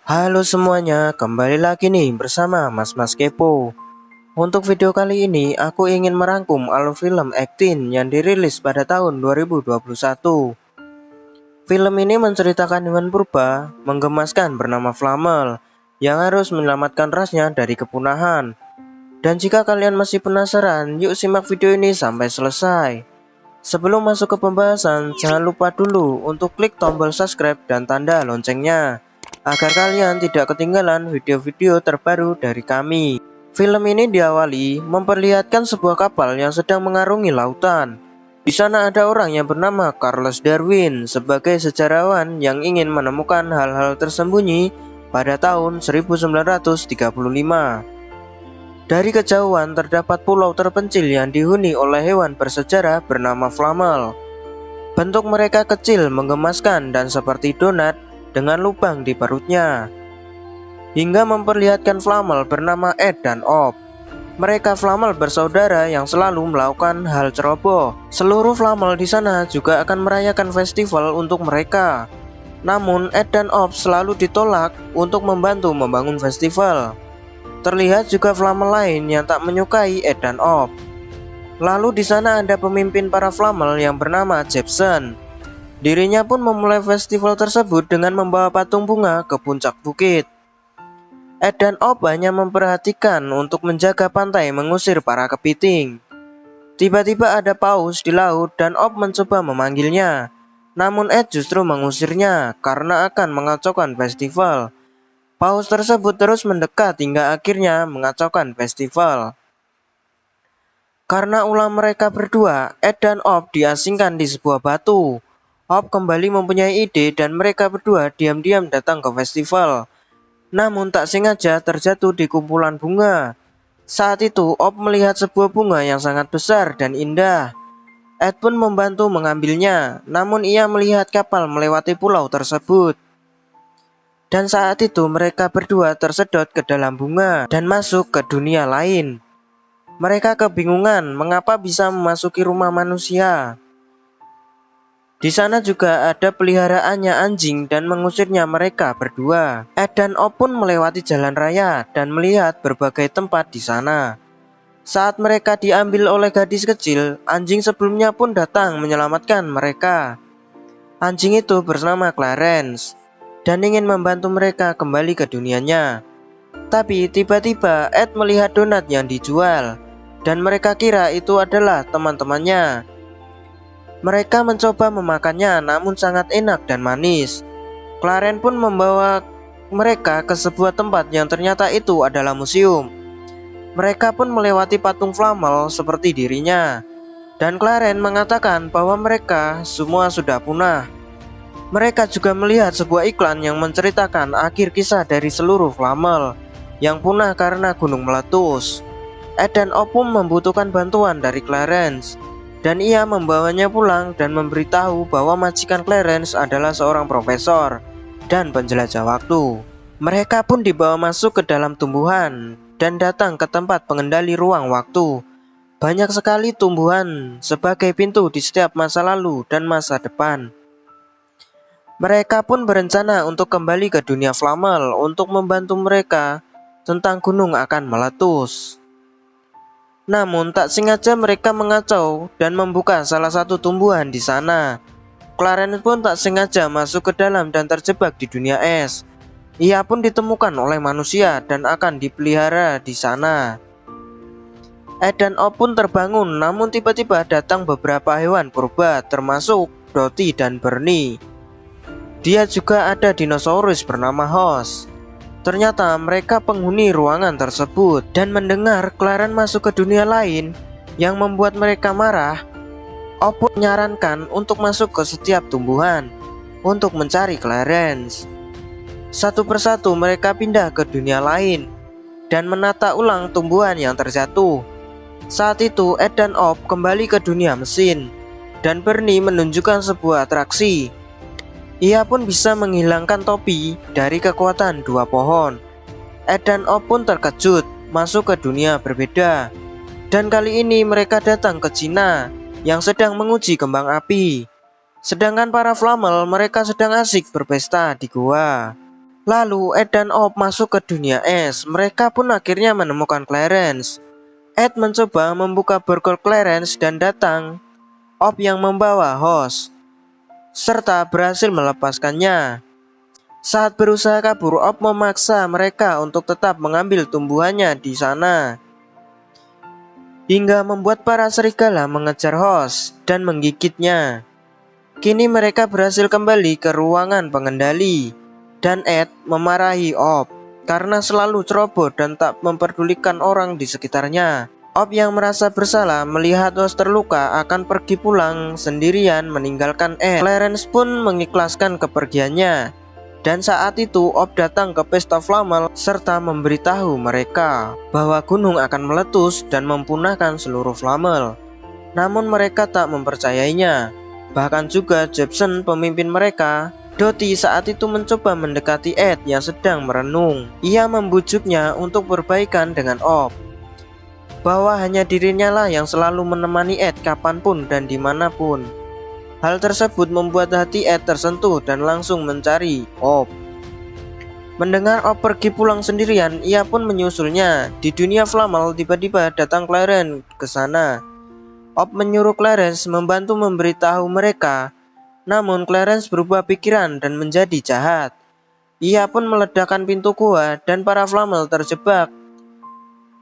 Halo semuanya, kembali lagi nih bersama Mas Kepo. Untuk video kali ini, aku ingin merangkum alur film X-Teen yang dirilis pada tahun 2021. Film ini menceritakan hewan purba menggemaskan bernama Flamel yang harus menyelamatkan rasnya dari kepunahan. Dan jika kalian masih penasaran, yuk simak video ini sampai selesai. Sebelum masuk ke pembahasan, jangan lupa dulu untuk klik tombol subscribe dan tanda loncengnya agar kalian tidak ketinggalan video-video terbaru dari kami. Film ini diawali memperlihatkan sebuah kapal yang sedang mengarungi lautan. Di sana ada orang yang bernama Charles Darwin sebagai sejarawan yang ingin menemukan hal-hal tersembunyi pada tahun 1935. Dari kejauhan terdapat pulau terpencil yang dihuni oleh hewan bersejarah bernama Flamel. Bentuk mereka kecil, menggemaskan, dan seperti donat dengan lubang di perutnya, hingga memperlihatkan Flamel bernama Ed dan Op. Mereka Flamel bersaudara yang selalu melakukan hal ceroboh. Seluruh Flamel di sana juga akan merayakan festival untuk mereka. Namun Ed dan Op selalu ditolak untuk membantu membangun festival. Terlihat juga Flamel lain yang tak menyukai Ed dan Op. Lalu di sana ada pemimpin para Flamel yang bernama Jepsen. Dirinya pun memulai festival tersebut dengan membawa patung bunga ke puncak bukit. Ed dan Op hanya memperhatikan untuk menjaga pantai mengusir para kepiting. Tiba-tiba ada paus di laut dan Op mencoba memanggilnya. Namun Ed justru mengusirnya karena akan mengacaukan festival. Paus tersebut terus mendekat hingga akhirnya mengacaukan festival. Karena ulah mereka berdua, Ed dan Op diasingkan di sebuah batu. Op kembali mempunyai ide dan mereka berdua diam-diam datang ke festival. Namun tak sengaja terjatuh di kumpulan bunga. Saat itu Op melihat sebuah bunga yang sangat besar dan indah. Ed pun membantu mengambilnya, namun ia melihat kapal melewati pulau tersebut. Dan saat itu mereka berdua tersedot ke dalam bunga dan masuk ke dunia lain. Mereka kebingungan mengapa bisa memasuki rumah manusia. Di sana juga ada peliharaannya anjing dan mengusirnya mereka berdua. Ed dan Op pun melewati jalan raya dan melihat berbagai tempat di sana. Saat mereka diambil oleh gadis kecil, anjing sebelumnya pun datang menyelamatkan mereka. Anjing itu bernama Clarence dan ingin membantu mereka kembali ke dunianya. Tapi tiba-tiba Ed melihat donat yang dijual dan mereka kira itu adalah teman-temannya. Mereka mencoba memakannya namun sangat enak dan manis. Clarence pun membawa mereka ke sebuah tempat yang ternyata itu adalah museum. Mereka pun melewati patung Flamel seperti dirinya. Dan Clarence mengatakan bahwa mereka semua sudah punah. Mereka juga melihat sebuah iklan yang menceritakan akhir kisah dari seluruh Flamel yang punah karena gunung meletus. Ed dan Op pun membutuhkan bantuan dari Clarence dan ia membawanya pulang dan memberitahu bahwa majikan Clarence adalah seorang profesor dan penjelajah waktu. Mereka pun dibawa masuk ke dalam tumbuhan dan datang ke tempat pengendali ruang waktu. Banyak sekali tumbuhan sebagai pintu di setiap masa lalu dan masa depan. Mereka pun berencana untuk kembali ke dunia Flamel untuk membantu mereka tentang gunung akan meletus. Namun tak sengaja mereka mengacau dan membuka salah satu tumbuhan di sana. Clarence pun tak sengaja masuk ke dalam dan terjebak di dunia es. Ia pun ditemukan oleh manusia dan akan dipelihara di sana. Ed dan Op pun terbangun, namun tiba-tiba datang beberapa hewan purba termasuk Dottie dan Bernie. Dia juga ada dinosaurus bernama Hoss. Ternyata mereka penghuni ruangan tersebut dan mendengar Clarence masuk ke dunia lain yang membuat mereka marah. Op menyarankan untuk masuk ke setiap tumbuhan untuk mencari Clarence. Satu persatu mereka pindah ke dunia lain dan menata ulang tumbuhan yang terjatuh. Saat itu Ed dan Op kembali ke dunia mesin dan Bernie menunjukkan sebuah atraksi. Ia pun bisa menghilangkan topi dari kekuatan dua pohon. Ed dan Op pun terkejut masuk ke dunia berbeda. Dan kali ini mereka datang ke Cina yang sedang menguji kembang api. Sedangkan para Flamel mereka sedang asik berpesta di gua. Lalu Ed dan Op masuk ke dunia es. Mereka pun akhirnya menemukan Clarence. Ed mencoba membuka borgol Clarence dan datang Op yang membawa Hoss, serta berhasil melepaskannya. Saat berusaha kabur, Op memaksa mereka untuk tetap mengambil tumbuhannya di sana, hingga membuat para serigala mengejar Hoss dan menggigitnya. Kini mereka berhasil kembali ke ruangan pengendali, dan Ed memarahi Op karena selalu ceroboh dan tak memperdulikan orang di sekitarnya. Op yang merasa bersalah melihat Hoss terluka akan pergi pulang sendirian meninggalkan Ed. Clarence pun mengikhlaskan kepergiannya, dan saat itu Op datang ke pesta Flamel serta memberitahu mereka bahwa gunung akan meletus dan mempunahkan seluruh Flamel. Namun mereka tak mempercayainya. Bahkan juga Jepsen, pemimpin mereka, Dottie, saat itu mencoba mendekati Ed yang sedang merenung. Ia membujuknya untuk berbaikan dengan Op, bahwa hanya dirinya lah yang selalu menemani Ed kapanpun dan dimanapun. Hal tersebut membuat hati Ed tersentuh dan langsung mencari Op. Mendengar Op pergi pulang sendirian, ia pun menyusulnya. Di dunia Flamel tiba-tiba datang Clarence ke sana. Op menyuruh Clarence membantu memberitahu mereka, namun Clarence berubah pikiran dan menjadi jahat. Ia pun meledakkan pintu gua dan para Flamel terjebak.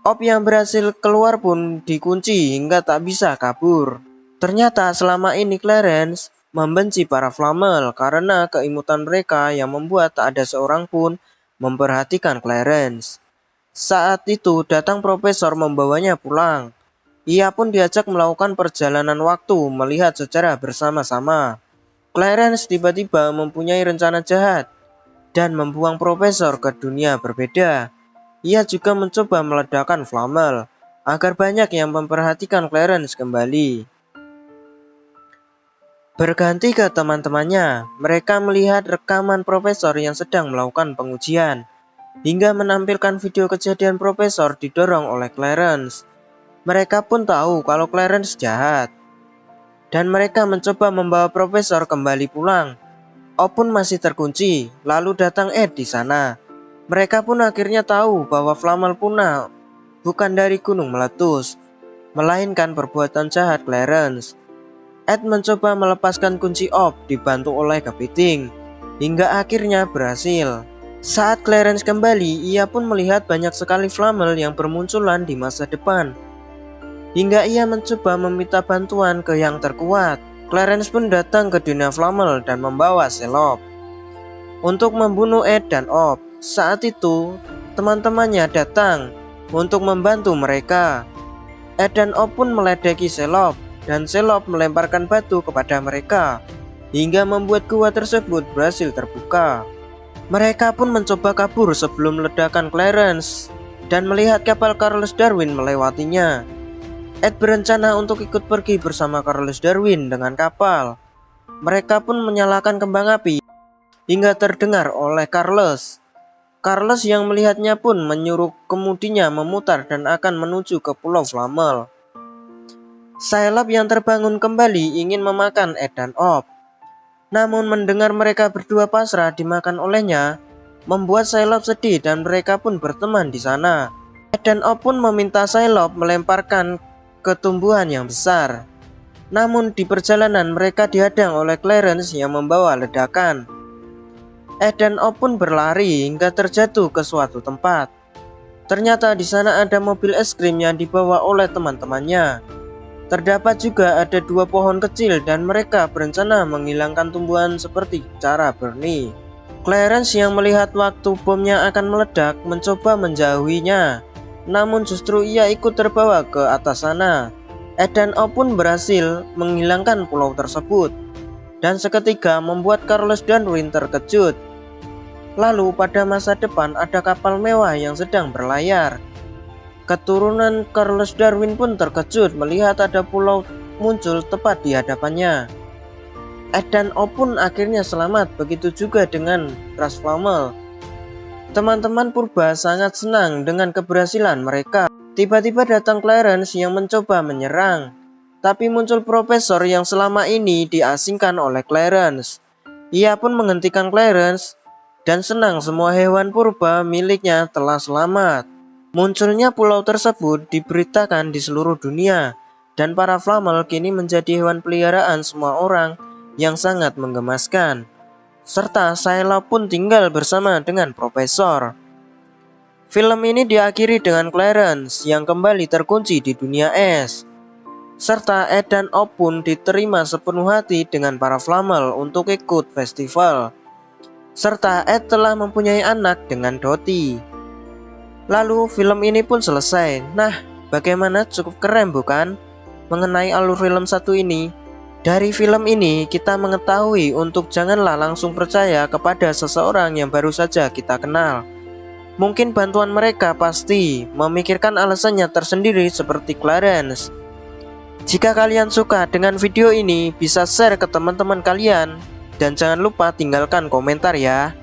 Op yang berhasil keluar pun dikunci hingga tak bisa kabur. Ternyata selama ini Clarence membenci para Flamel karena keimutan mereka yang membuat tak ada seorang pun memperhatikan Clarence. Saat itu datang profesor membawanya pulang. Ia pun diajak melakukan perjalanan waktu melihat sejarah bersama-sama. Clarence tiba-tiba mempunyai rencana jahat dan membuang profesor ke dunia berbeda. Ia juga mencoba meledakkan Flamel agar banyak yang memperhatikan Clarence kembali. Berganti ke teman-temannya, mereka melihat rekaman profesor yang sedang melakukan pengujian, hingga menampilkan video kejadian profesor didorong oleh Clarence. Mereka pun tahu kalau Clarence jahat, dan mereka mencoba membawa profesor kembali pulang. Op pun masih terkunci. Lalu datang Ed di sana. Mereka pun akhirnya tahu bahwa Flamel punah bukan dari gunung meletus, melainkan perbuatan jahat Clarence. Ed mencoba melepaskan kunci Op dibantu oleh kepiting, hingga akhirnya berhasil. Saat Clarence kembali, ia pun melihat banyak sekali Flamel yang bermunculan di masa depan, hingga ia mencoba meminta bantuan ke yang terkuat. Clarence pun datang ke dunia Flamel dan membawa Shelob untuk membunuh Ed dan Op. Saat itu teman-temannya datang untuk membantu mereka. Ed dan Op pun meledeki Shelob, dan Shelob melemparkan batu kepada mereka, hingga membuat gua tersebut berhasil terbuka. Mereka pun mencoba kabur sebelum ledakan Clarence dan melihat kapal Charles Darwin melewatinya. Ed berencana untuk ikut pergi bersama Charles Darwin dengan kapal. Mereka pun menyalakan kembang api hingga terdengar oleh Charles. Charles yang melihatnya pun menyuruh kemudinya memutar dan akan menuju ke Pulau Flamel. Shelob yang terbangun kembali ingin memakan Ed dan Op. Namun mendengar mereka berdua pasrah dimakan olehnya, membuat Shelob sedih dan mereka pun berteman di sana. Ed dan Op pun meminta Shelob melemparkan ke tumbuhan yang besar. Namun di perjalanan mereka dihadang oleh Clarence yang membawa ledakan. Ed dan Op pun berlari hingga terjatuh ke suatu tempat. Ternyata di sana ada mobil es krim yang dibawa oleh teman-temannya. Terdapat juga ada 2 pohon kecil dan mereka berencana menghilangkan tumbuhan seperti cara Bernie. Clarence yang melihat waktu bomnya akan meledak mencoba menjauhinya, namun justru ia ikut terbawa ke atas sana. Ed dan Op pun berhasil menghilangkan pulau tersebut, dan seketika membuat Charles Darwin terkejut. Lalu pada masa depan ada kapal mewah yang sedang berlayar. Keturunan Charles Darwin pun terkejut melihat ada pulau muncul tepat di hadapannya. Ed dan Op pun akhirnya selamat, begitu juga dengan ras Flamel. Teman-teman purba sangat senang dengan keberhasilan mereka. Tiba-tiba datang Clarence yang mencoba menyerang, tapi muncul profesor yang selama ini diasingkan oleh Clarence. Ia pun menghentikan Clarence dan senang semua hewan purba miliknya telah selamat. Munculnya pulau tersebut diberitakan di seluruh dunia, dan para Flamel kini menjadi hewan peliharaan semua orang yang sangat menggemaskan. Serta Sayla pun tinggal bersama dengan Profesor. Film ini diakhiri dengan Clarence yang kembali terkunci di dunia es. Serta Ed dan Op pun diterima sepenuh hati dengan para Flamel untuk ikut festival. Serta Ed telah mempunyai anak dengan Dottie. Lalu film ini pun selesai. Nah, bagaimana, cukup keren bukan? Mengenai alur film satu ini. Dari film ini kita mengetahui untuk janganlah langsung percaya kepada seseorang yang baru saja kita kenal. Mungkin bantuan mereka pasti memikirkan alasannya tersendiri seperti Clarence. Jika kalian suka dengan video ini, bisa share ke teman-teman kalian. Dan jangan lupa tinggalkan komentar ya.